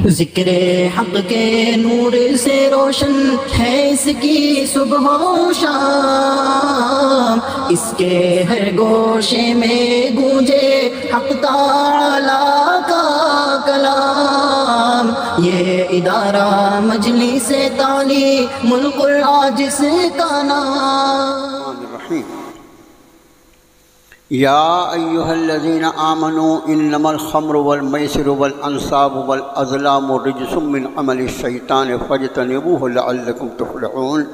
ذکر حق کے نور سے روشن ہے اس کی صبح و شام، اس کے ہر گوشے میں گونجے حق تعالیٰ کا کلام۔ یہ ادارہ مجلس تعلیم القرآن جس کا نام۔ یا ایہا الذین آمنوا انما الخمر والمیسر والانصاب والازلام رجس من عمل الشیطان فاجتنبوه لعلکم تفلحون۔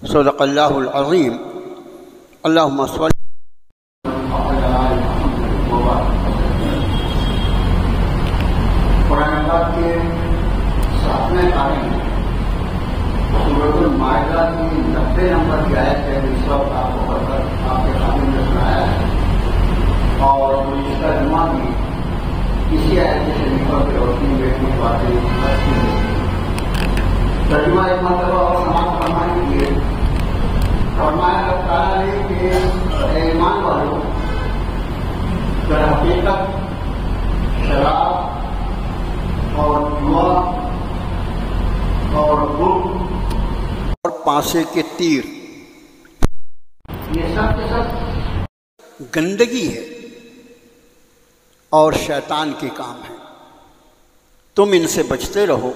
صدق اللہ العظیم۔ اللہم صل قرآن پاک کے 7ویں پارے میں سورۃ المائدہ کی 90 نمبر کی آیت ہے، اس وقت آپ کو پڑھ کر آپ کے سامنے میں سنایا ہے، اور اس کا ترجمہ بھی اسی آیت شریفہ کی روشنی میں کچھ باتیں رکھی ہیں۔ ترجمہ ایک مرتبہ اور سماعت فرمانے کے لیے فرمایا اللہ تعالیٰ نے کہ اے ایمان والوں، در حقیقت شراب اور جوا اور گل اور پانسے کے تیر یہ سب کے سب گندگی ہے اور شیطان کے کام ہے۔ تم ان سے بچتے رہو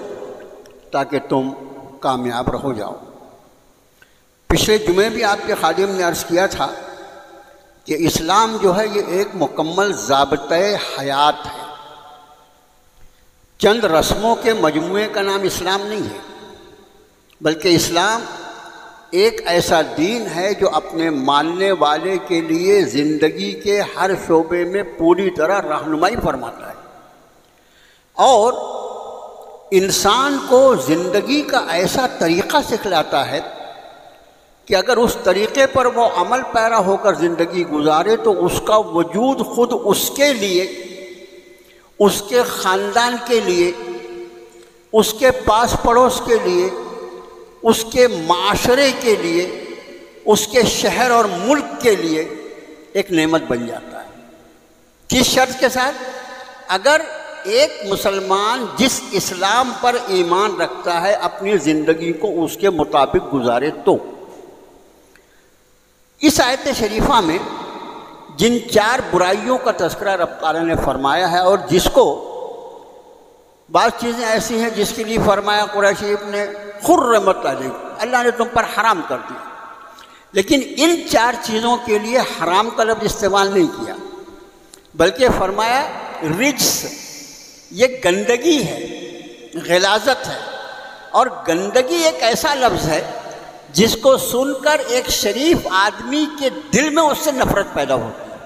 تاکہ تم کامیاب رہو جاؤ۔ پچھلے جمعے بھی آپ کے خادم نے عرض کیا تھا کہ اسلام جو ہے یہ ایک مکمل ضابطۂ حیات ہے، چند رسموں کے مجموعے کا نام اسلام نہیں ہے، بلکہ اسلام ایک ایسا دین ہے جو اپنے ماننے والے کے لیے زندگی کے ہر شعبے میں پوری طرح رہنمائی فرماتا ہے، اور انسان کو زندگی کا ایسا طریقہ سکھلاتا ہے کہ اگر اس طریقے پر وہ عمل پیرا ہو کر زندگی گزارے تو اس کا وجود خود اس کے لیے، اس کے خاندان کے لیے، اس کے پاس پڑوس کے لیے، اس کے معاشرے کے لیے، اس کے شہر اور ملک کے لیے ایک نعمت بن جاتا ہے۔ کس شرط کے ساتھ؟ اگر ایک مسلمان جس اسلام پر ایمان رکھتا ہے اپنی زندگی کو اس کے مطابق گزارے تو۔ اس آیت شریفہ میں جن 4 برائیوں کا تذکرہ رب تعالیٰ نے فرمایا ہے، اور جس کو بعض چیزیں ایسی ہیں جس کے لیے فرمایا قرآن شریف نے حرمت علیکم، اللہ نے تم پر حرام کر دیا، لیکن ان 4 چیزوں کے لیے حرام کا لفظ استعمال نہیں کیا، بلکہ فرمایا رجس، یہ گندگی ہے، غلاظت ہے، اور گندگی ایک ایسا لفظ ہے جس کو سن کر ایک شریف آدمی کے دل میں اس سے نفرت پیدا ہوتی ہے،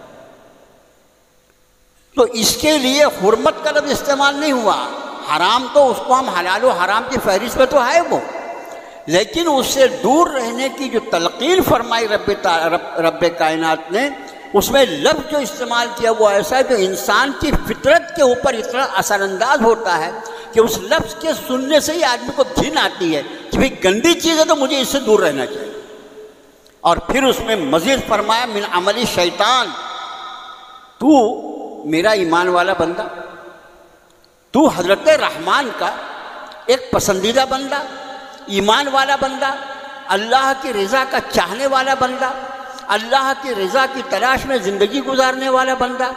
تو اس کے لیے حرمت کا لفظ استعمال نہیں ہوا۔ حرام تو اس کو ہم حلال و حرام کی فہرست میں تو ہے وہ، لیکن اس سے دور رہنے کی جو تلقین فرمائی رب کائنات نے، اس میں لفظ جو استعمال کیا وہ ایسا ہے جو انسان کی فطرت کے اوپر اتنا اثر انداز ہوتا ہے کہ اس لفظ کے سننے سے ہی آدمی کو گھن آتی ہے کہ بھئی گندی چیز ہے تو مجھے اس سے دور رہنا چاہیے۔ اور پھر اس میں مزید فرمایا من عمل شیطان، تو میرا ایمان والا بندہ، تو حضرت رحمان کا ایک پسندیدہ بندہ، ایمان والا بندہ، اللہ کی رضا کا چاہنے والا بندہ، اللہ کی رضا کی تلاش میں زندگی گزارنے والا بندہ،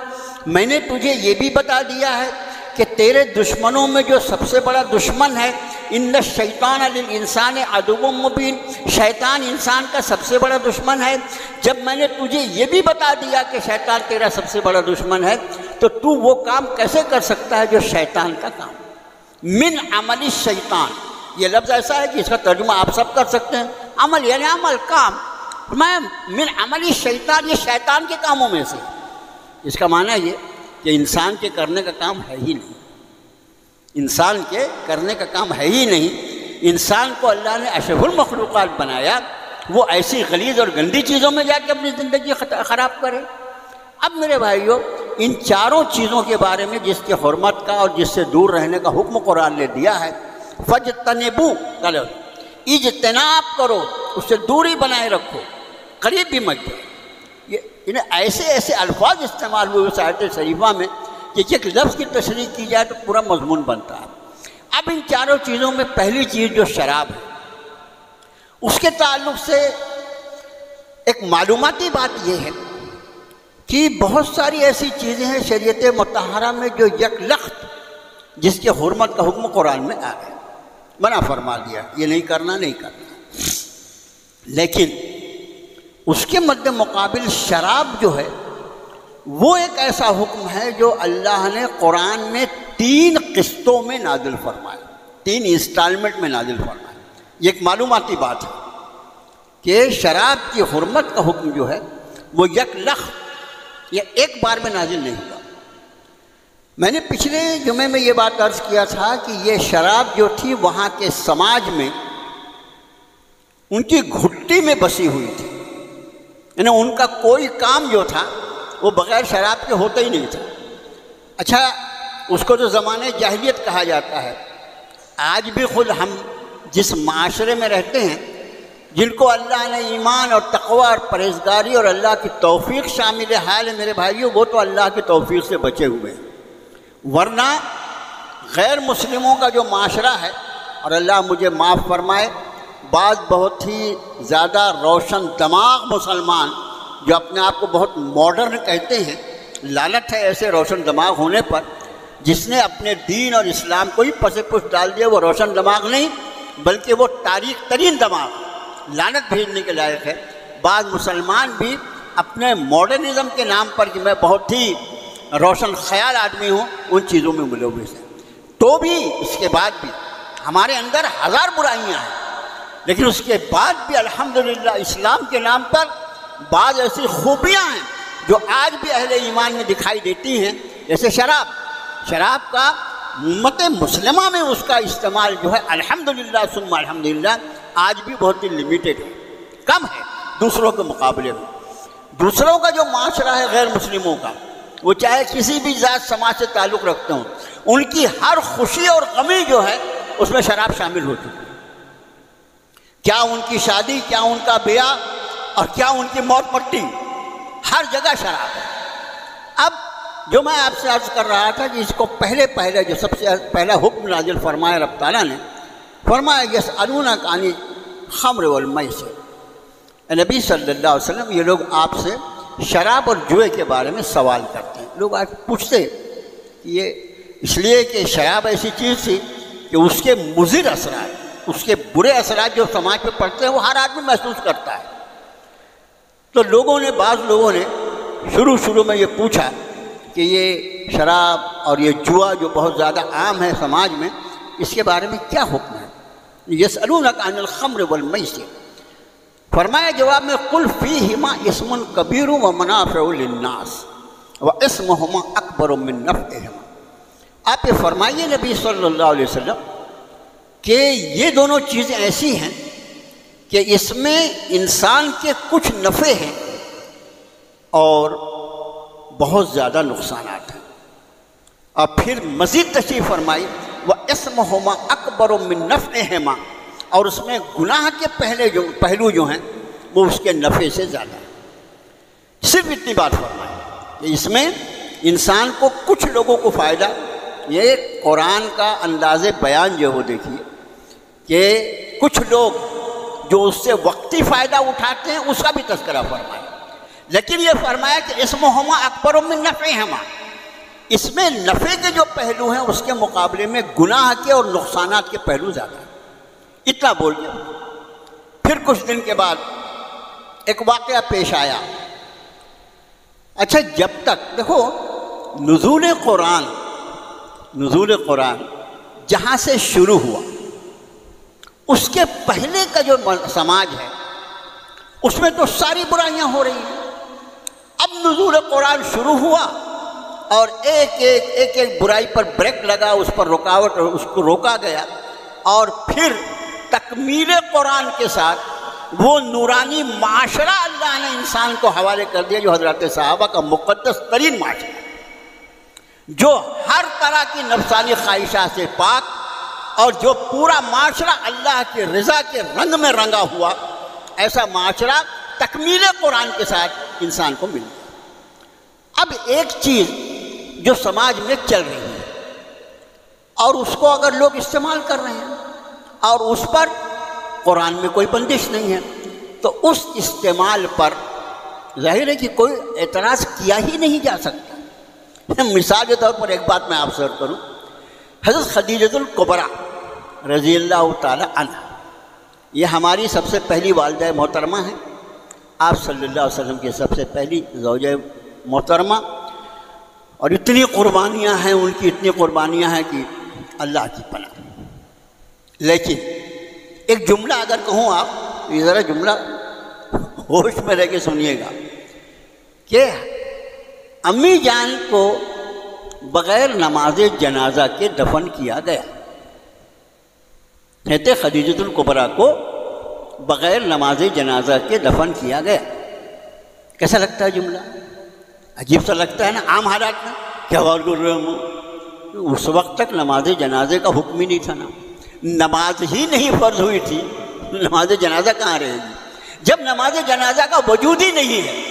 میں نے تجھے یہ بھی بتا دیا ہے کہ تیرے دشمنوں میں جو سب سے بڑا دشمن ہے، ان الشیطان للانسان عدو مبین، شیطان انسان کا سب سے بڑا دشمن ہے۔ جب میں نے تجھے یہ بھی بتا دیا کہ شیطان تیرا سب سے بڑا دشمن ہے، تو تو وہ کام کیسے کر سکتا ہے جو شیطان کا کام؟ من عمل الشیطان، یہ لفظ ایسا ہے کہ اس کا ترجمہ آپ سب کر سکتے ہیں، عمل یعنی عمل، کام، میں من عمل الشیطان، یہ شیطان کے کاموں میں سے، اس کا معنی یہ کہ انسان کے کرنے کا کام ہے ہی نہیں، انسان کے کرنے کا کام ہے ہی نہیں۔ انسان کو اللہ نے اشرف المخلوقات بنایا، وہ ایسی غلیظ اور گندی چیزوں میں جا کے اپنی زندگی خراب کرے۔ اب میرے بھائیوں، ان 4 چیزوں کے بارے میں جس کی حرمت کا اور جس سے دور رہنے کا حکم قرآن نے دیا ہے، فجتنبو، اجتناب کرو، اس سے دوری بنائے رکھو، قریب بھی مت جاؤ۔ یہ ایسے الفاظ استعمال ہوئے اس آیت شریفہ میں کہ ایک لفظ کی تشریح کی جائے تو پورا مضمون بنتا ہے۔ اب ان چاروں چیزوں میں پہلی چیز جو شراب ہے، اس کے تعلق سے ایک معلوماتی بات یہ ہے کہ بہت ساری ایسی چیزیں ہیں شریعت مطہرہ میں جو یک لخت جس کے حرمت کا حکم قرآن میں آ گیا، منع فرما دیا، یہ نہیں کرنا نہیں کرنا۔ لیکن اس کے مد مقابل شراب جو ہے وہ ایک ایسا حکم ہے جو اللہ نے قرآن میں 3 قسطوں میں نازل فرمایا، 3 انسٹالمنٹ میں نازل فرمایا۔ یہ ایک معلوماتی بات ہے کہ شراب کی حرمت کا حکم جو ہے وہ یک لخت یا ایک بار میں نازل نہیں ہوا۔ میں نے پچھلے جمعے میں یہ بات عرض کیا تھا کہ یہ شراب جو تھی وہاں کے سماج میں ان کی گھٹی میں بسی ہوئی تھی، یعنی ان کا کوئی کام جو تھا وہ بغیر شراب کے ہوتا ہی نہیں تھا۔ اچھا، اس کو تو زمانے جاہلیت کہا جاتا ہے۔ آج بھی خود ہم جس معاشرے میں رہتے ہیں، جن کو اللہ نے ایمان اور تقوی اور پرہیزگاری اور اللہ کی توفیق شامل حال ہے میرے بھائیوں، وہ تو اللہ کی توفیق سے بچے ہوئے ہیں، ورنہ غیر مسلموں کا جو معاشرہ ہے، اور اللہ مجھے معاف فرمائے، بعض بہت ہی زیادہ روشن دماغ مسلمان جو اپنے آپ کو بہت ماڈرن کہتے ہیں، لعنت ہے ایسے روشن دماغ ہونے پر، جس نے اپنے دین اور اسلام کو ہی پس پش ڈال دیا۔ وہ روشن دماغ نہیں بلکہ وہ تاریخ ترین دماغ، لعنت بھیجنے کے لائق ہے۔ بعض مسلمان بھی اپنے ماڈرنزم کے نام پر کہ میں بہت ہی روشن خیال آدمی ہوں، ان چیزوں میں ملوث ہیں۔ تو بھی اس کے بعد بھی ہمارے اندر 1000 برائیاں ہیں، لیکن اس کے بعد بھی الحمدللہ اسلام کے نام پر بعض ایسی خوبیاں ہیں جو آج بھی اہل ایمان میں دکھائی دیتی ہیں، جیسے شراب کا امت مسلمہ میں اس کا استعمال جو ہے الحمدللہ ثم الحمدللہ آج بھی بہت ہی لمیٹڈ ہے، کم ہے دوسروں کے مقابلے میں۔ دوسروں کا جو معاشرہ ہے غیر مسلموں کا، وہ چاہے کسی بھی ذات سماج سے تعلق رکھتے ہوں، ان کی ہر خوشی اور غمی جو ہے اس میں شراب شامل ہو چکی ہے۔ کیا ان کی شادی، کیا ان کا بیاہ، اور کیا ان کی موت مٹی، ہر جگہ شراب ہے۔ اب جو میں آپ سے عرض کر رہا تھا کہ اس کو پہلے جو سب سے پہلا حکم نازل فرمایا رب تعالیٰ نے، فرمایا یسألونک عن الخمر والمیسر، نبی صلی اللہ علیہ وسلم یہ لوگ آپ سے شراب اور جوئے کے بارے میں سوال کرتے ہیں۔ لوگ آج پوچھتے کہ یہ اس لیے کہ شراب ایسی چیز تھی کہ اس کے مضر اثرات، اس کے برے اثرات جو سماج پہ پڑتے ہیں وہ ہر آدمی محسوس کرتا ہے۔ تو بعض لوگوں نے شروع میں یہ پوچھا کہ یہ شراب اور یہ جوا جو بہت زیادہ عام ہے سماج میں، اس کے بارے میں کیا حکم ہے؟ یسألونک عن الخمر والمیسر، فرمایا جواب میں قل فیہما اسم کبیر ومنافع للناس واسمہما اکبر من نفعہما۔ آپ یہ فرمائیے نبی صلی اللہ علیہ وسلم کہ یہ دونوں چیزیں ایسی ہیں کہ اس میں انسان کے کچھ نفع ہیں اور بہت زیادہ نقصانات ہیں۔ اور پھر مزید تشریح فرمائی وَإِسْمُهُمَا أَكْبَرُ مِن نَفْعِهِمَا، اور اس میں گناہ کے پہلو جو ہیں وہ اس کے نفع سے زیادہ ہیں۔ صرف اتنی بات فرمائی کہ اس میں انسان کو کچھ لوگوں کو فائدہ، یہ قرآن کا انداز بیان جو وہ دیکھیے کہ کچھ لوگ جو اس سے وقتی فائدہ اٹھاتے ہیں اس کا بھی تذکرہ فرمایا، لیکن یہ فرمایا کہ اسمہما اکبر من نفعہما، اس میں نفع کے جو پہلو ہیں اس کے مقابلے میں گناہ کے اور نقصانات کے پہلو زیادہ ہیں۔ اتنا بول گیا۔ پھر کچھ دن کے بعد ایک واقعہ پیش آیا۔ اچھا، جب تک دیکھو نزول قرآن جہاں سے شروع ہوا، اس کے پہلے کا جو سماج ہے اس میں تو ساری برائیاں ہو رہی ہیں۔ اب نزول قرآن شروع ہوا اور ایک برائی پر بریک لگا، اس پر رکاوٹ، اس کو روکا گیا، اور پھر تکمیل قرآن کے ساتھ وہ نورانی معاشرہ اللہ نے انسان کو حوالے کر دیا جو حضرات صحابہ کا مقدس ترین معاشرہ، جو ہر طرح کی نفسانی خواہشات سے پاک، اور جو پورا معاشرہ اللہ کے رضا کے رنگ میں رنگا ہوا، ایسا معاشرہ تکمیل قرآن کے ساتھ انسان کو مل گیا۔ اب ایک چیز جو سماج میں چل رہی ہے اور اس کو اگر لوگ استعمال کر رہے ہیں اور اس پر قرآن میں کوئی بندش نہیں ہے تو اس استعمال پر ظاہر ہے کہ کوئی اعتراض کیا ہی نہیں جا سکتا۔ مثال کے طور پر ایک بات میں آپ سے عرض کروں، حضرت خدیجۃ الکبریٰ رضی اللہ تعالی عنہ، یہ ہماری سب سے پہلی والدہ محترمہ ہیں، آپ صلی اللہ علیہ وسلم کی سب سے پہلی زوجہ محترمہ، اور اتنی قربانیاں ہیں ان کی، اتنی قربانیاں ہیں کہ اللہ کی پناہ۔ لیکن ایک جملہ اگر کہوں آپ، یہ ذرا جملہ ہوش میں رہ کے سنیے گا کہ امی جان کو بغیر نماز جنازہ کے دفن کیا گیا۔ کہتے خدیجۃ الکبریٰ کو بغیر نماز جنازہ کے دفن کیا گیا۔ کیسا لگتا ہے جملہ؟ عجیب سا لگتا ہے نا عام حالات میں، کیا غور کر رہے ہم؟ اس وقت تک نماز جنازے کا حکم ہی نہیں تھا نا، نماز ہی نہیں فرض ہوئی تھی، نماز جنازہ کہاں رہے گی؟ جب نماز جنازہ کا وجود ہی نہیں ہے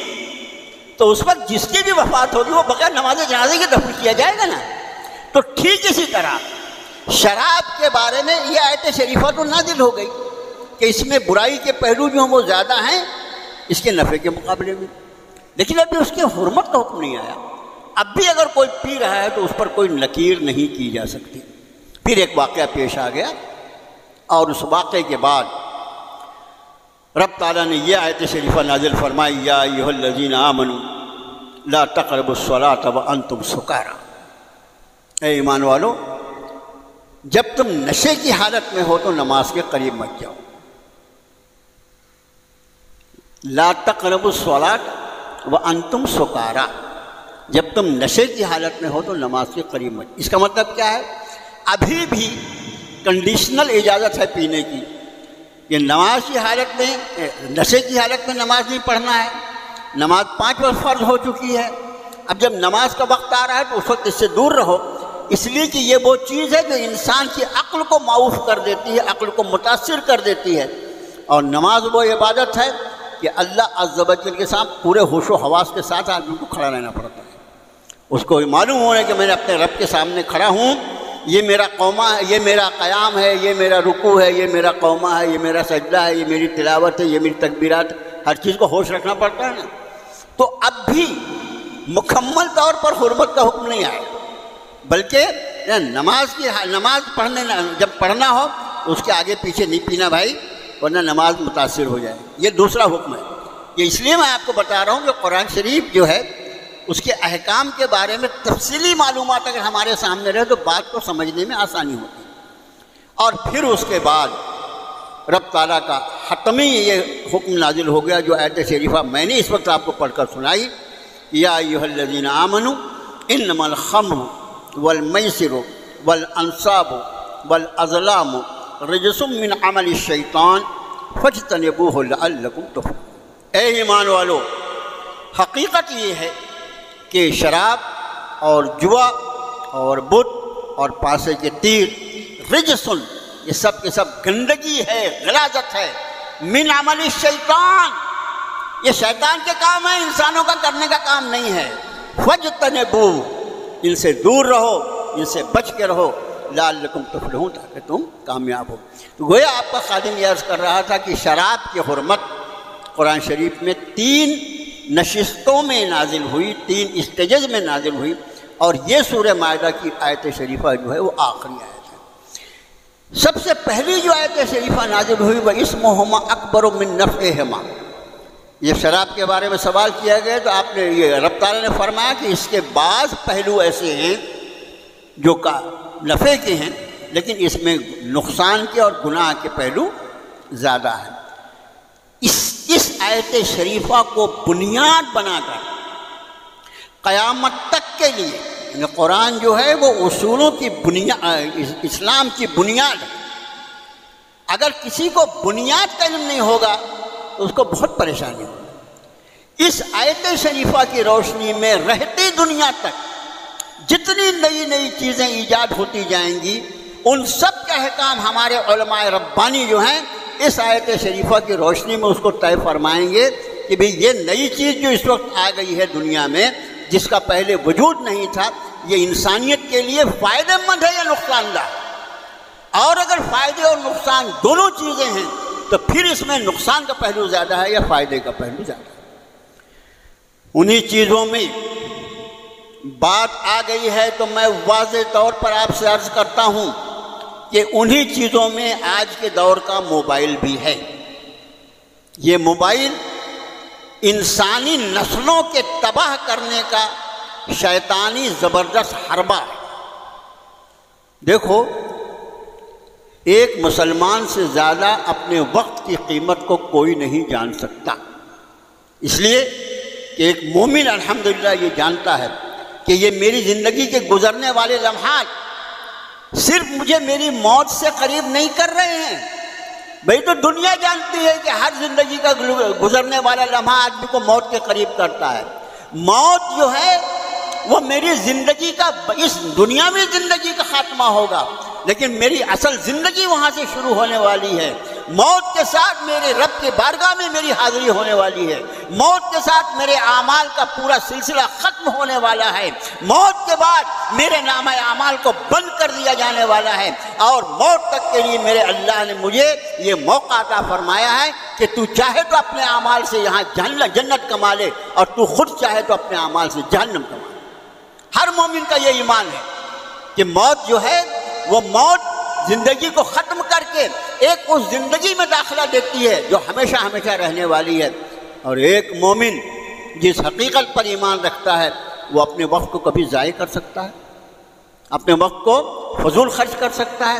تو اس وقت جس کی بھی وفات ہوگی وہ بغیر نماز جنازے کے دفن کیا جائے گا نا۔ تو ٹھیک اسی طرح شراب کے بارے میں یہ آیت شریفہ تو نازل ہو گئی کہ اس میں برائی کے پہلو جو ہیں وہ زیادہ ہیں اس کے نفع کے مقابلے میں، لیکن ابھی اس کی حرمت کا حکم نہیں آیا۔ اب بھی اگر کوئی پی رہا ہے تو اس پر کوئی نکیر نہیں کی جا سکتی۔ پھر ایک واقعہ پیش آ گیا اور اس واقعے کے بعد رب تعالیٰ نے یہ آیت شریفہ نازل فرمائی، یا ایھا الذین آمنوا لا تقربوا الصلاۃ وانتم سکارى، اے ایمان والو جب تم نشے کی حالت میں ہو تو نماز کے قریب مت جاؤ۔ لا تقربوا الصلاۃ وانتم سکارى، جب تم نشے کی حالت میں ہو تو نماز کے قریب مت۔ اس کا مطلب کیا ہے؟ ابھی بھی کنڈیشنل اجازت ہے پینے کی، یہ نماز کی حالت میں، نشے کی حالت میں نماز نہیں پڑھنا ہے، نماز 5 وقت فرض ہو چکی ہے، اب جب نماز کا وقت آ رہا ہے تو اس وقت اس سے دور رہو، اس لیے کہ یہ وہ چیز ہے جو انسان کی عقل کو معوف کر دیتی ہے، عقل کو متاثر کر دیتی ہے، اور نماز وہ عبادت ہے کہ اللہ عز و جل کے ساتھ پورے ہوش و حواس کے ساتھ آدمی کو کھڑا رہنا پڑتا ہے۔ اس کو معلوم ہونا کہ میں نے اپنے رب کے سامنے کھڑا ہوں، یہ میرا قومہ ہے، یہ میرا قیام ہے، یہ میرا رکوع ہے، یہ میرا قومہ ہے، یہ میرا سجدہ ہے، یہ میری تلاوت ہے، یہ میری تکبیرات، ہر چیز کو ہوش رکھنا پڑتا ہے نا۔ تو اب بھی مکمل طور پر حرمت کا حکم نہیں آیا، بلکہ نماز پڑھنے جب پڑھنا ہو تو اس کے آگے پیچھے نہیں پینا بھائی، ورنہ نماز متاثر ہو جائے، یہ دوسرا حکم ہے۔ یہ اس لیے میں آپ کو بتا رہا ہوں کہ قرآن شریف جو ہے اس کے احکام کے بارے میں تفصیلی معلومات اگر ہمارے سامنے رہے تو بات کو سمجھنے میں آسانی ہوتی ہے۔ اور پھر اس کے بعد رب تعالیٰ کا حتمی یہ حکم نازل ہو گیا جو آیت شریفہ میں نے اس وقت آپ کو پڑھ کر سنائی، یا ایھا الذین آمنوا انما الخمر والمیسر والانصاب والازلام رجس من عمل الشیطان فاجتنبوہ لعلکم تفلحون۔ اے ایمان والو، حقیقت یہ ہے کہ شراب اور جوا اور بت اور پاسے کے تیر رجسن، یہ سب کے سب گندگی ہے، غلاظت ہے، من عمل الشیطان، یہ شیطان کے کام ہے، انسانوں کا کرنے کا کام نہیں ہے۔ فاجتنبوہ، ان سے دور رہو، ان سے بچ کے رہو، لعلکم تفلحون، تاکہ تم کامیاب ہو۔ تو گویا آپ کا خادم یہ عرض کر رہا تھا کہ شراب کی حرمت قرآن شریف میں 3 نشستوں میں نازل ہوئی، 3 اسٹیجز میں نازل ہوئی، اور یہ سورہ مائدہ کی آیت شریفہ جو ہے وہ آخری آیت ہے۔ سب سے پہلی جو آیت شریفہ نازل ہوئی وہ اسمہما اکبر من نفعہما، یہ شراب کے بارے میں سوال کیا گیا تو آپ نے یہ رب تعالیٰ نے فرمایا کہ اس کے بعض پہلو ایسے ہیں جو نفع کے ہیں لیکن اس میں نقصان کے اور گناہ کے پہلو زیادہ ہیں۔ اس آیت شریفہ کو بنیاد بنا کر قیامت تک کے لیے قرآن جو ہے وہ اصولوں کی بنیاد، اسلام کی بنیاد ہے۔ اگر کسی کو بنیاد کا علم نہیں ہوگا تو اس کو بہت پریشانی ہوگی۔ اس آیت شریفہ کی روشنی میں رہتی دنیا تک جتنی نئی نئی چیزیں ایجاد ہوتی جائیں گی ان سب کے احکام ہمارے علماء ربانی جو ہیں اس آیت شریفہ کی روشنی میں اس کو طے فرمائیں گے کہ بھئی یہ نئی چیز جو اس وقت آ گئی ہے دنیا میں، جس کا پہلے وجود نہیں تھا، یہ انسانیت کے لیے فائدہ مند ہے یا نقصان دہ؟ اور اگر فائدے اور نقصان دونوں چیزیں ہیں تو پھر اس میں نقصان کا پہلو زیادہ ہے یا فائدے کا پہلو زیادہ ہے؟ انہی چیزوں میں بات آ گئی ہے تو میں واضح طور پر آپ سے عرض کرتا ہوں کہ انہی چیزوں میں آج کے دور کا موبائل بھی ہے۔ یہ موبائل انسانی نسلوں کے تباہ کرنے کا شیطانی زبردست حربہ ہے۔ دیکھو، ایک مسلمان سے زیادہ اپنے وقت کی قیمت کو کوئی نہیں جان سکتا، اس لیے کہ ایک مومن الحمدللہ یہ جانتا ہے کہ یہ میری زندگی کے گزرنے والے لمحات صرف مجھے میری موت سے قریب نہیں کر رہے ہیں۔ بھئی تو دنیا جانتی ہے کہ ہر زندگی کا گزرنے والا لمحہ آدمی کو موت کے قریب کرتا ہے۔ موت جو ہے وہ میری زندگی کا، اس دنیا میں زندگی کا خاتمہ ہوگا، لیکن میری اصل زندگی وہاں سے شروع ہونے والی ہے۔ موت کے ساتھ میرے رب کے بارگاہ میں میری حاضری ہونے والی ہے۔ موت کے ساتھ میرے اعمال کا پورا سلسلہ ختم ہونے والا ہے۔ موت کے بعد میرے نامہ اعمال کو بند کر دیا جانے والا ہے، اور موت تک کے لیے میرے اللہ نے مجھے یہ موقع عطا فرمایا ہے کہ تو چاہے تو اپنے اعمال سے یہاں جنت کما لے، اور تو خود چاہے تو اپنے اعمال سے جہنم کما لے۔ ہر مومن کا یہ ایمان ہے کہ موت جو ہے وہ موت زندگی کو ختم کر کے ایک اس زندگی میں داخلہ دیتی ہے جو ہمیشہ ہمیشہ رہنے والی ہے۔ اور ایک مومن جس حقیقت پر ایمان رکھتا ہے وہ اپنے وقت کو کبھی ضائع کر سکتا ہے، اپنے وقت کو فضول خرچ کر سکتا ہے؟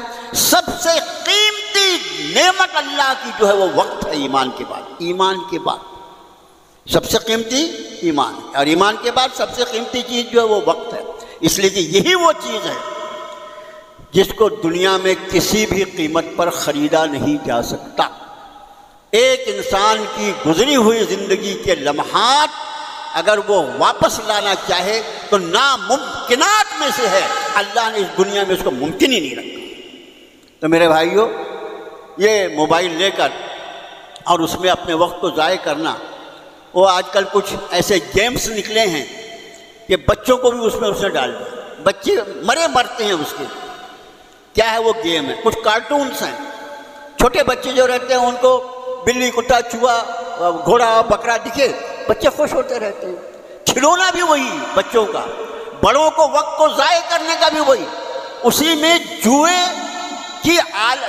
سب سے قیمتی نعمت اللہ کی جو ہے وہ وقت ہے۔ ایمان کے بعد، ایمان کے بعد سب سے قیمتی ایمان ہے، اور ایمان کے بعد سب سے قیمتی چیز جو ہے وہ وقت ہے۔ اس لیے کہ یہی وہ چیز ہے جس کو دنیا میں کسی بھی قیمت پر خریدا نہیں جا سکتا۔ ایک انسان کی گزری ہوئی زندگی کے لمحات اگر وہ واپس لانا چاہے تو ناممکنات میں سے ہے۔ اللہ نے اس دنیا میں اس کو ممکن ہی نہیں رکھا۔ تو میرے بھائیوں، یہ موبائل لے کر اور اس میں اپنے وقت کو ضائع کرنا، وہ آج کل کچھ ایسے گیمز نکلے ہیں کہ بچوں کو بھی اس میں ڈال دیں، بچے مرتے ہیں اس کے۔ کیا ہے وہ گیم ہے؟ کچھ کارٹونز ہیں، چھوٹے بچے جو رہتے ہیں ان کو بلی، کتا، چوہا، گھوڑا، بکرا دکھے بچے خوش ہوتے رہتے ہیں۔ کھلونا بھی وہی بچوں کا، بڑوں کو وقت کو ضائع کرنے کا بھی وہی۔ اسی میں جوئے کی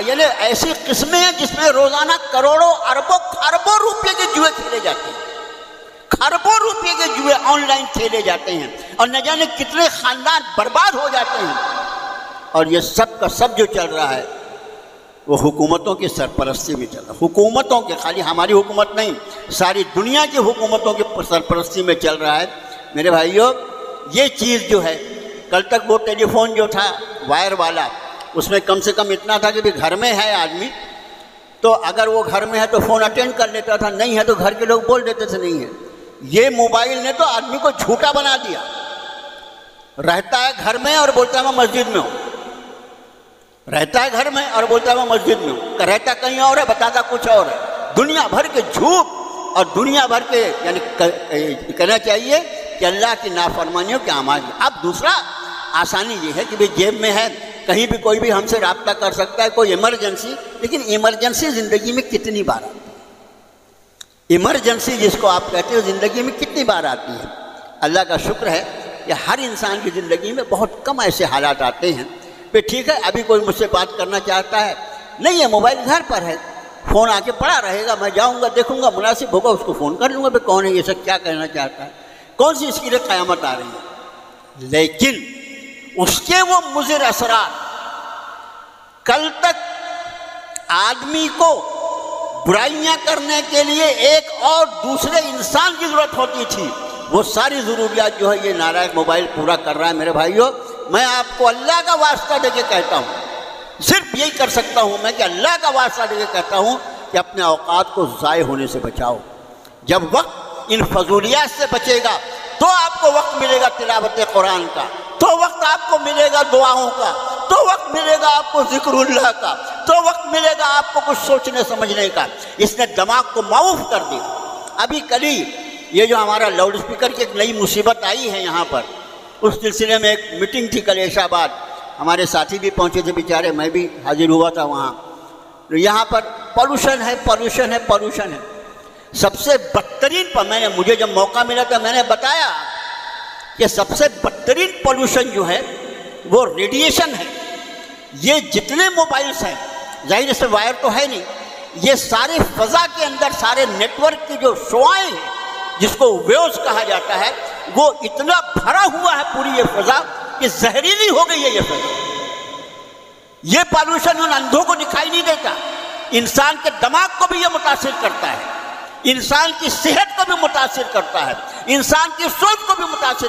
یعنی ایسی قسمیں ہیں جس میں روزانہ کروڑوں اربوں خربوں روپے کے جوئے کھیلے جاتے ہیں، خربوں روپے کے جوئے آن لائن کھیلے جاتے ہیں، اور نہ جانے کتنے خاندان برباد ہو جاتے ہیں۔ اور یہ سب کا سب جو چل رہا ہے وہ حکومتوں کی سرپرستی میں چل رہا ہے۔ حکومتوں کے، خالی ہماری حکومت نہیں، ساری دنیا کی حکومتوں کی سرپرستی میں چل رہا ہے۔ میرے بھائیوں، یہ چیز جو ہے، کل تک وہ ٹیلی فون جو تھا وائر والا، اس میں کم سے کم اتنا تھا کہ بھی گھر میں ہے آدمی تو اگر وہ گھر میں ہے تو فون اٹینڈ کر لیتا تھا، نہیں ہے تو گھر کے لوگ بول دیتے تھے نہیں ہے۔ یہ موبائل نے تو آدمی کو جھوٹا بنا دیا، رہتا ہے گھر میں اور بولتا ہے میں مسجد میں ہوں، رہتا ہے گھر میں اور بولتا ہے میں مسجد میں ہوں، رہتا کہیں اور ہے، بتاتا کچھ اور ہے۔ دنیا بھر کے جھوٹ اور دنیا بھر کے، یعنی کہنا چاہیے کہ اللہ کی نافرمانیوں کے اعمال۔ اب دوسرا آسانی یہ ہے کہ بھئی جیب میں ہے، کہیں بھی کوئی بھی ہم سے رابطہ کر سکتا ہے، کوئی ایمرجنسی، لیکن ایمرجنسی زندگی میں کتنی بار آتی ہے؟ ایمرجنسی جس کو آپ کہتے ہو زندگی میں کتنی بار آتی ہے؟ اللہ کا شکر ہے کہ ہر انسان کی زندگی میں بہت کم ایسے حالات آتے ہیں کہ ٹھیک ہے ابھی کوئی مجھ سے بات کرنا چاہتا ہے، نہیں ہے موبائل گھر پر ہے، فون آ کے پڑا رہے گا، میں جاؤں گا، دیکھوں گا، مناسب ہوگا اس کو فون کر لوں گا کہ کون ہے یہ سب، کیا کہنا چاہتا ہے، کون سی اس کی لیے قیامت آ رہی ہے۔ لیکن اس کے وہ مضر اثرات، کل تک آدمی کو برائیاں کرنے کے لیے ایک اور دوسرے انسان کی ضرورت ہوتی تھی، وہ ساری ضروریات جو ہے یہ نالائق موبائل پورا کر رہا ہے۔ میرے بھائیوں، میں آپ کو اللہ کا واسطہ دے کے کہتا ہوں، صرف یہی کر سکتا ہوں میں کہ اللہ کا واسطہ دے کے کہتا ہوں کہ اپنے اوقات کو ضائع ہونے سے بچاؤ۔ جب وقت ان فضولیات سے بچے گا تو آپ کو وقت ملے گا تلاوت قرآن کا، تو وقت آپ کو ملے گا دعاؤں کا، تو وقت ملے گا آپ کو ذکر اللہ کا، تو وقت ملے گا آپ کو کچھ سوچنے سمجھنے کا۔ اس نے دماغ کو معاف کر دیا۔ ابھی کل ہی یہ جو ہمارا لاؤڈ اسپیکر کی ایک نئی مصیبت آئی ہے یہاں پر، اس سلسلے میں ایک میٹنگ تھی کل عیش آباد، ہمارے ساتھی بھی پہنچے تھے بیچارے، میں بھی حاضر ہوا تھا وہاں. یہاں پر پالوشن ہے، پالوشن ہے، پالوشن ہے. سب سے بدترین مجھے جب موقع ملا تو میں نے بتایا کہ سب سے بدترین پالوشن جو ہے وہ ریڈیشن ہے. یہ جتنے موبائلز ہیں، ظاہر سے وائر تو ہے نہیں، یہ سارے فضا کے اندر سارے نیٹ ورک کی جو شعاعیں ہیں جس کو ویوز کہا جاتا ہے، وہ اتنا بھرا ہوا ہے پوری یہ فضا کہ زہریلی ہو گئی ہے یہ فضا. یہ پالوشن ان اندھوں کو دکھائی نہیں دیتا، انسان کے دماغ کو بھی یہ متاثر کرتا ہے، انسان کی صحت کو بھی متاثر کرتا ہے، انسان کی سوچ کو بھی متاثر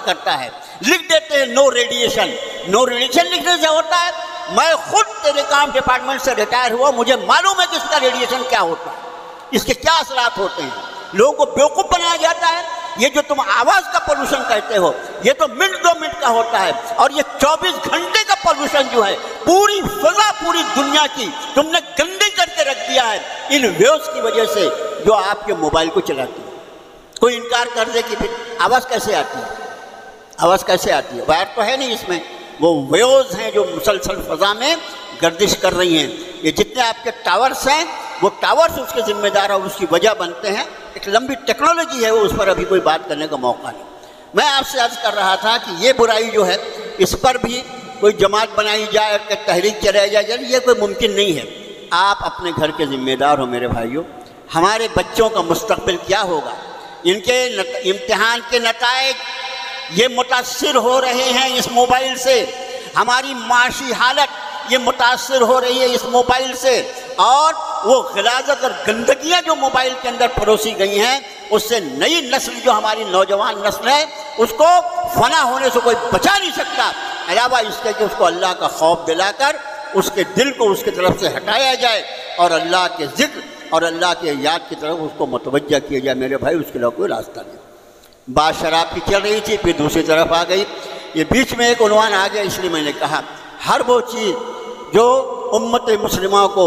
کرتا ہے. لکھ دیتے ہیں نو ریڈیشن. نو ریڈیشن لکھنے سے ہوتا ہے، میں خود ٹیلی کام ڈپارٹمنٹ سے ریٹائر ہوا، مجھے معلوم ہے کہ اس کا ریڈیشن کیا ہوتا ہے، اس کے کیا اثرات ہوتے ہیں. لوگوں کو بیوقوف بنایا جاتا ہے. یہ جو تم آواز کا پولوشن کہتے ہو، یہ تو منٹ 2 منٹ کا ہوتا ہے، اور یہ 24 گھنٹے کا پولوشن جو ہے پوری فضا پوری دنیا کی تم نے گندی کر کے رکھ دیا ہے ان ویوز کی وجہ سے جو آپ کے موبائل کو چلاتی ہے. کوئی انکار کر دے کہ پھر آواز کیسے آتی ہے؟ آواز کیسے آتی ہے؟ وائر تو ہے نہیں اس میں، وہ ویوز ہیں جو مسلسل فضا میں گردش کر رہی ہیں. یہ جتنے آپ کے ٹاورز ہیں، وہ ٹاورز اس کے ذمہ دار اور اس کی وجہ بنتے ہیں. ایک لمبی ٹیکنالوجی ہے، وہ اس پر ابھی کوئی بات کرنے کا موقع نہیں. میں آپ سے عرض کر رہا تھا کہ یہ برائی جو ہے اس پر بھی کوئی جماعت بنائی جائے کہ تحریک چلائی جائے، یہ کوئی ممکن نہیں ہے. آپ اپنے گھر کے ذمہ دار ہو میرے بھائیوں. ہمارے بچوں کا مستقبل کیا ہوگا؟ ان کے امتحان کے نتائج یہ متاثر ہو رہے ہیں اس موبائل سے. ہماری معاشی حالت یہ متاثر ہو رہی ہے اس موبائل سے، اور وہ غلاظت اور گندگیاں جو موبائل کے اندر پروسی گئی ہیں، اس سے نئی نسل جو ہماری نوجوان نسل ہے اس کو فنا ہونے سے کوئی بچا نہیں سکتا، علاوہ اس کے کہ اس کو اللہ کا خوف دلا کر اس کے دل کو اس کی طرف سے ہٹایا جائے اور اللہ کے ذکر اور اللہ کے یاد کی طرف اس کو متوجہ کیا جائے. میرے بھائی اس کے علاوہ کوئی راستہ نہیں. بات شراب کی چل رہی تھی، پھر دوسری طرف آ گئی. یہ بیچ میں ایک عنوان آ گیا، اس لیے میں نے کہا ہر وہ چیز جو امت مسلمہ کو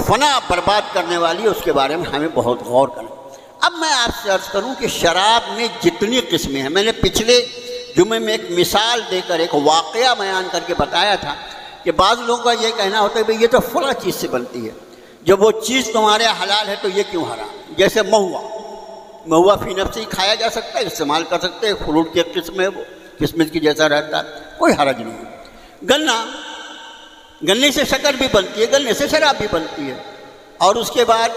فنا برباد کرنے والی ہے اس کے بارے میں ہمیں بہت غور کریں. اب میں آپ سے عرض کروں کہ شراب میں جتنی قسمیں ہیں، میں نے پچھلے جمعے میں ایک مثال دے کر ایک واقعہ بیان کر کے بتایا تھا کہ بعض لوگوں کا یہ کہنا ہوتا ہے کہ یہ تو فلاں چیز سے بنتی ہے، جب وہ چیز تمہارے حلال ہے تو یہ کیوں حرام؟ جیسے مہوا فی نفسی کھایا جا سکتا ہے، استعمال کر سکتے ہیں، فروٹ کی ایک قسم ہے، وہ قسمت کی جیسا رہتا ہے، کوئی حرج نہیں ہے. گنے سے شکر بھی بنتی ہے، گنے سے شراب بھی بنتی ہے. اور اس کے بعد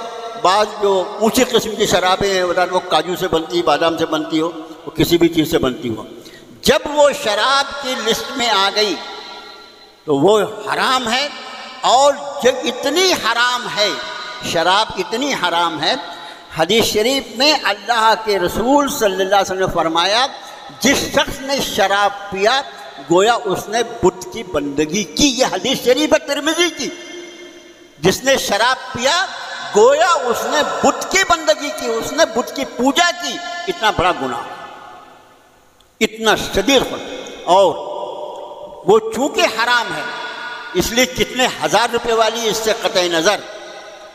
بعض جو اونچی قسم کی شرابیں ہیں وہ کاجو سے بنتی، بادام سے بنتی ہو، وہ کسی بھی چیز سے بنتی ہو. جب وہ شراب کی لسٹ میں آ گئی تو وہ حرام ہے. اور جب اتنی حرام ہے شراب، اتنی حرام ہے، حدیث شریف میں اللہ کے رسول صلی اللہ علیہ وسلم نے فرمایا جس شخص نے شراب پیا گویا اس نے بت کی بندگی کی. یہ حدیث شریف ہے ترمذی کی. جس نے شراب پیا گویا اس نے بت کی بندگی کی، اس نے بت کی پوجا کی. اتنا بڑا گناہ، اتنا شدید. اور وہ چونکہ حرام ہے اس لیے کتنے ہزار روپے والی اس سے قطع نظر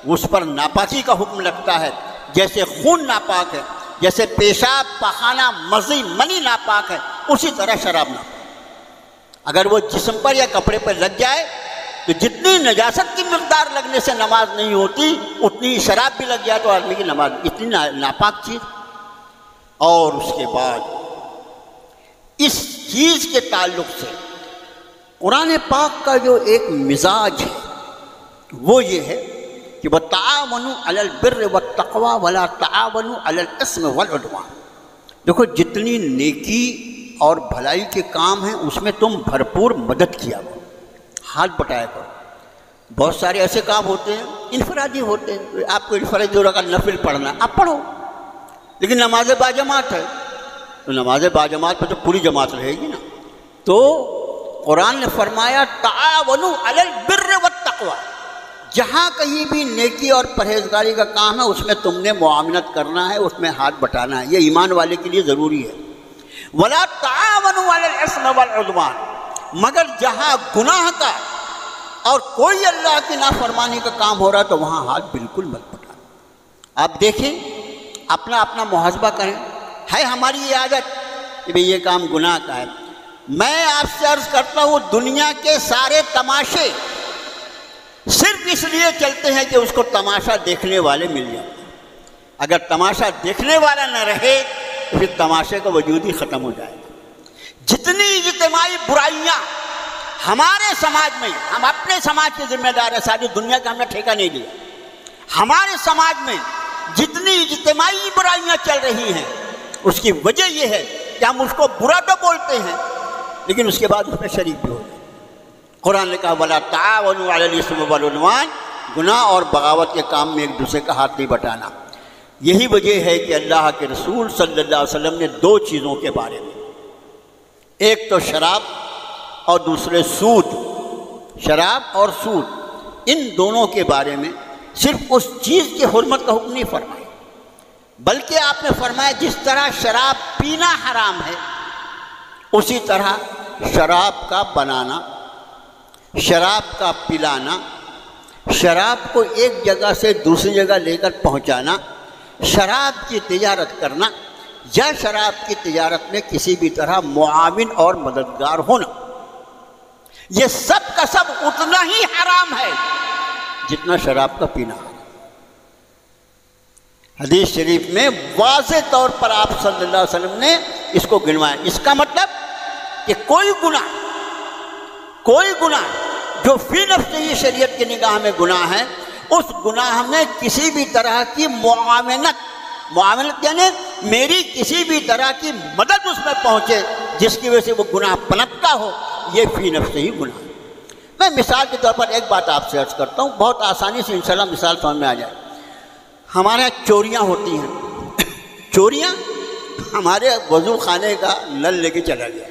اس پر ناپاکی کا حکم لگتا ہے. جیسے خون ناپاک ہے، جیسے پیشاب پخانہ مزی منی ناپاک ہے، اسی طرح شراب ناپاک. اگر وہ جسم پر یا کپڑے پر لگ جائے تو جتنی نجاست کی مقدار لگنے سے نماز نہیں ہوتی اتنی شراب بھی لگ جائے تو آدمی کی نماز، اتنی ناپاک چیز. اور اس کے بعد اس چیز کے تعلق سے قرآن پاک کا جو ایک مزاج ہے وہ یہ ہے کہ وَتَعَاوَنُوا عَلَى الْبِرِّ وَالتَّقْوَى وَلَا تَعَاوَنُوا عَلَى الْإِثْمِ وَالْعُدْوَانِ. دیکھو جتنی نیکی اور بھلائی کے کام ہیں اس میں تم بھرپور مدد کیا کرو، ہاتھ بٹایا کرو. بہت سارے ایسے کام ہوتے ہیں انفرادی ہوتے ہیں، آپ کو انفرادی دورہ کا نفل پڑھنا آپ پڑھو، لیکن نماز باجماعت ہے تو نماز باجماعت پہ تو پوری جماعت رہے گی نا. تو قرآن نے فرمایا تعاونوا علی البر والتقوی. جہاں کہیں بھی نیکی اور پرہیزگاری کا کام ہے اس میں تم نے معاونت کرنا ہے، اس میں ہاتھ بٹانا ہے. یہ ایمان والے کے لیے ضروری ہے. ولا تعاونوا علی الاثم والعدوان. مگر جہاں گناہ کا اور کوئی اللہ کی نافرمانی کا کام ہو رہا ہے تو وہاں ہاتھ بالکل مت بٹانا. آپ دیکھیں، اپنا محاسبہ کریں. ہے ہماری یہ عادت کہ بھئی یہ کام گناہ کا ہے۔ میں آپ سے عرض کرتا ہوں دنیا کے سارے تماشے صرف اس لیے چلتے ہیں کہ اس کو تماشا دیکھنے والے مل جاتے ہیں۔ اگر تماشا دیکھنے والا نہ رہے تو پھر تماشے کا وجود ہی ختم ہو جائے گا۔ جتنی اجتماعی برائیاں ہمارے سماج میں، ہم اپنے سماج کے ذمہ دار ہیں، ساری دنیا کا ہم نے ٹھیکہ نہیں لیا، ہمارے سماج میں جتنی اجتماعی برائیاں چل رہی ہیں اس کی وجہ یہ ہے کہ ہم اس کو برا تو بولتے ہیں لیکن اس کے بعد اس میں شریک بھی ہوتے ہیں۔ قرآن نے کہا وَلَا تَعَاوَنُوا عَلَى الْإِثْمِ وَالْعُدْوَانِ، گناہ اور بغاوت کے کام میں ایک دوسرے کا ہاتھ نہیں بٹانا۔ یہی وجہ ہے کہ اللہ کے رسول صلی اللہ علیہ وسلم نے دو چیزوں کے بارے میں، ایک تو شراب اور دوسرے سود، شراب اور سود، ان دونوں کے بارے میں صرف اس چیز کی حرمت کا حکم نہیں فرمایا، بلکہ آپ نے فرمایا جس طرح شراب پینا حرام ہے اسی طرح شراب کا بنانا، شراب کا پلانا، شراب کو ایک جگہ سے دوسری جگہ لے کر پہنچانا، شراب کی تجارت کرنا یا شراب کی تجارت میں کسی بھی طرح معاون اور مددگار ہونا، یہ سب کا سب اتنا ہی حرام ہے جتنا شراب کا پینا ہے۔ حدیث شریف میں واضح طور پر آپ صلی اللہ علیہ وسلم نے اس کو گنوایا۔ اس کا مطلب کہ کوئی گناہ جو فی نفس ہی شریعت کی نگاہ میں گناہ ہے، اس گناہ میں کسی بھی طرح کی معاونت یعنی میری کسی بھی طرح کی مدد اس میں پہنچے جس کی وجہ سے وہ گناہ پنپتا ہو، یہ فی نفس ہی گناہ ہے۔ میں مثال کے طور پر ایک بات آپ سے عرض کرتا ہوں، بہت آسانی سے انشاءاللہ مثال سمجھ میں آ جائے۔ ہمارے یہاں چوریاں ہوتی ہیں، چوریاں ہمارے وضو خانے کا نل لے کے چلا گیا،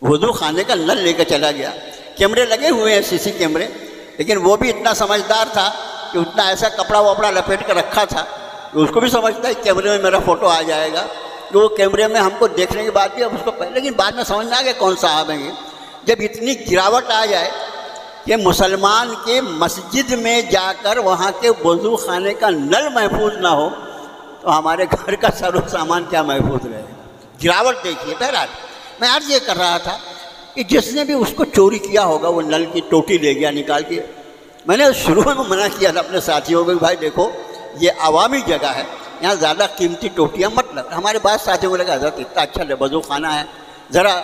وضو خانے کا نل لے کے چلا گیا، کیمرے لگے ہوئے ہیں CC کیمرے، لیکن وہ بھی اتنا سمجھدار تھا کہ اتنا ایسا کپڑا وپڑا لپیٹ کے رکھا تھا کہ اس کو بھی سمجھتا ہے کیمرے میں میرا فوٹو آ جائے گا، تو وہ کیمرے میں ہم کو دیکھنے کے بعد بھی اب اس کو لیکن بعد میں سمجھ میں آ گیا کون صاحب ہیں یہ۔ جب اتنی گراوٹ آ جائے کہ مسلمان کے مسجد میں جا کر وہاں کے وضو خانے کا نل محفوظ نہ ہو تو ہمارے گھر کا سر و سامان کیا محفوظ رہے گا؟ گراوٹ دیکھیے۔ بہرحال میں عرض یہ کر رہا تھا کہ جس نے بھی اس کو چوری کیا ہوگا وہ نل کی ٹوٹی لے گیا نکال کے، میں نے شروع میں منع کیا تھا اپنے ساتھیوں کو کہ بھائی دیکھو یہ عوامی جگہ ہے، یہاں زیادہ قیمتی ٹوٹیاں مت لگا۔ ہمارے بعض ساتھیوں کو لگا حضرت اتنا اچھا وضو خانہ ہے، ذرا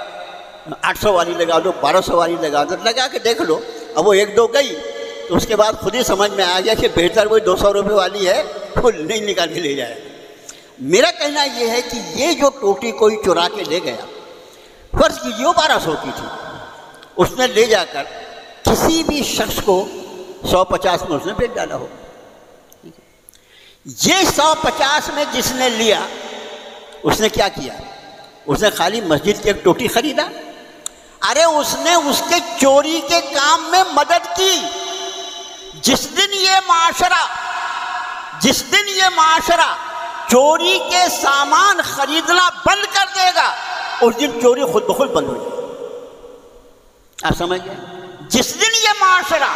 800 والی لگا دو، 1200 والی لگا دو، لگا کے دیکھ لو۔ اب وہ ایک دو گئی تو اس کے بعد خود ہی سمجھ میں آ گیا کہ بہتر وہی 200 روپے والی ہے، وہ نہیں نکال کے لے جائے۔ میرا کہنا یہ ہے کہ یہ جو ٹوٹی کوئی چرا کے لے گیا، فرض کیجیے 1200 کی تھی، اس نے لے جا کر کسی بھی شخص کو 150 میں اس نے بیچ ڈالا ہو۔ یہ 150 میں جس نے لیا اس نے کیا کیا؟ اس نے خالی مسجد کی ایک ٹوٹی خریدا؟ ارے اس نے اس کے چوری کے کام میں مدد کی۔ جس دن یہ معاشرہ چوری کے سامان خریدنا بند کر دے گا اس دن چوری خود بخود بند ہو جائے گی۔ آپ سمجھ گئے؟ جس دن یہ معاشرہ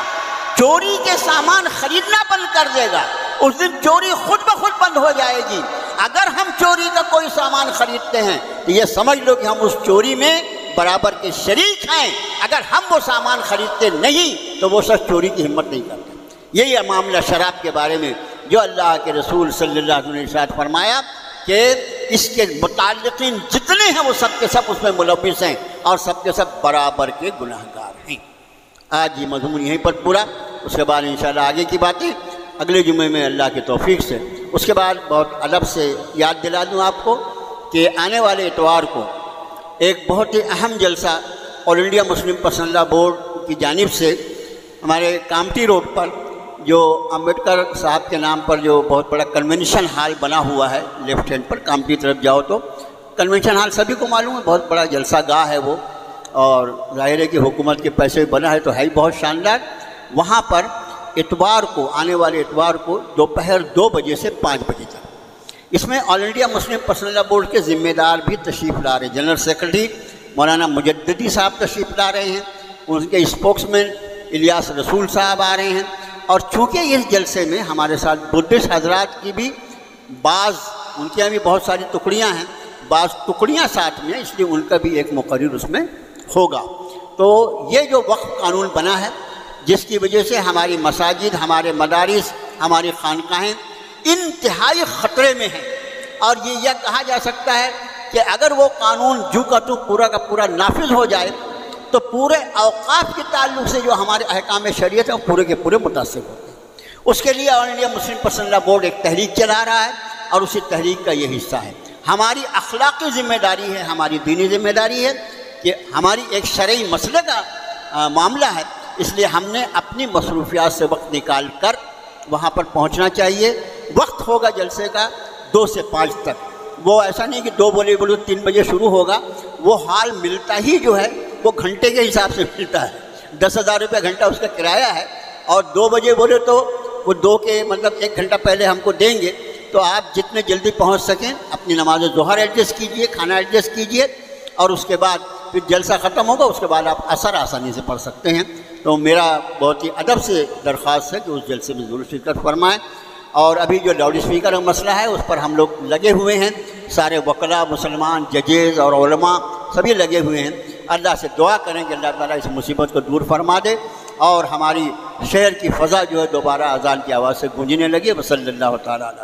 چوری کے سامان خریدنا بند کر دے گا اس دن چوری خود بخود بند ہو جائے گی۔ اگر ہم چوری کا کوئی سامان خریدتے ہیں تو یہ سمجھ لو کہ ہم اس چوری میں برابر کے شریک ہیں۔ اگر ہم وہ سامان خریدتے نہیں تو وہ شخص چوری کی ہمت نہیں کرتا۔ یہی ہے معاملہ شراب کے بارے میں جو اللہ کے رسول صلی اللہ علیہ وسلم نے ارشاد فرمایا کہ اس کے متعلقین جتنے ہیں وہ سب کے سب اس میں ملوث ہیں اور سب کے سب برابر کے گناہ گار ہیں۔ آج یہ مضمون یہیں پر پورا، اس کے بعد انشاءاللہ آگے کی باتیں اگلے جمعے میں اللہ کی توفیق سے۔ اس کے بعد بہت ادب سے یاد دلا دوں آپ کو کہ آنے والے اتوار کو ایک بہت ہی اہم جلسہ آل انڈیا مسلم پرسنل لا بورڈ کی جانب سے ہمارے کامٹی روڈ پر جو امبیڈکر صاحب کے نام پر جو بہت بڑا کنونشن ہال بنا ہوا ہے، لیفٹ ہینڈ پر کامٹی طرف جاؤ تو کنونشن ہال سبھی کو معلوم ہے، بہت بڑا جلسہ گاہ ہے وہ، اور ظاہر ہے کہ حکومت کے پیسے بنا ہے تو ہے ہی بہت شاندار۔ وہاں پر اتوار کو، آنے والے اتوار کو دوپہر 2 بجے سے 5 بجے تک اس میں آل انڈیا مسلم پرسنل لا بورڈ کے ذمہ دار بھی تشریف لا رہے ہیں۔ جنرل سیکرٹری مولانا مجددی صاحب تشریف لا رہے ہیں، ان کے اسپوکس مین الیاس رسول صاحب آ رہے ہیں، اور چونکہ اس جلسے میں ہمارے ساتھ بدھسٹ حضرات کی بھی بعض، ان کے یہاں بھی بہت ساری ٹکڑیاں ہیں، بعض ٹکڑیاں ساتھ میں ہیں، اس لیے ان کا بھی ایک مقرر اس میں ہوگا۔ تو یہ جو وقف قانون بنا ہے، جس کی وجہ سے ہماری مساجد، ہمارے مدارس، ہماری خانقاہیں انتہائی خطرے میں ہیں، اور یہ کہا جا سکتا ہے کہ اگر وہ قانون جو کا تو پورا کا پورا نافذ ہو جائے تو پورے اوقاف کے تعلق سے جو ہمارے احکام شریعت ہیں وہ پورے کے پورے متاثر ہوتے ہیں۔ اس کے لیے آل انڈیا مسلم پرسنل لا بورڈ ایک تحریک چلا رہا ہے، اور اسی تحریک کا یہ حصہ ہے۔ ہماری اخلاقی ذمہ داری ہے، ہماری دینی ذمہ داری ہے کہ ہماری ایک شرعی مسئلے کا معاملہ ہے، اس لیے ہم نے اپنی مصروفیات سے وقت نکال کر وہاں پر پہنچنا چاہیے۔ وقت ہوگا جلسے کا 2 سے 5 تک، وہ ایسا نہیں کہ 2 بولے 3 بجے شروع ہوگا، وہ حال ملتا ہی جو ہے وہ گھنٹے کے حساب سے ملتا ہے، 10,000 روپے گھنٹہ اس کا کرایہ ہے، اور 2 بجے بولے تو وہ 2 کے مطلب 1 گھنٹہ پہلے ہم کو دیں گے۔ تو آپ جتنے جلدی پہنچ سکیں اپنی نماز ظہر ایڈجسٹ کیجئے، کھانا ایڈجسٹ کیجئے، اور اس کے بعد پھر جلسہ ختم ہوگا، اس کے بعد آپ عصر آسانی سے پڑھ سکتے ہیں۔ تو میرا بہت ہی ادب سے درخواست ہے کہ اس جلسے میں ضرور شرکت فرمائیں۔ اور ابھی جو لاؤڈ اسپیکر کا مسئلہ ہے اس پر ہم لوگ لگے ہوئے ہیں، سارے وکلاء، مسلمان، ججز اور علماء سبھی لگے ہوئے ہیں۔ اللہ سے دعا کریں کہ اللہ تعالیٰ اس مصیبت کو دور فرما دے، اور ہماری شہر کی فضا جو ہے دوبارہ اذان کی آواز سے گونجنے لگے۔ وصلی اللہ تعالیٰ علیہ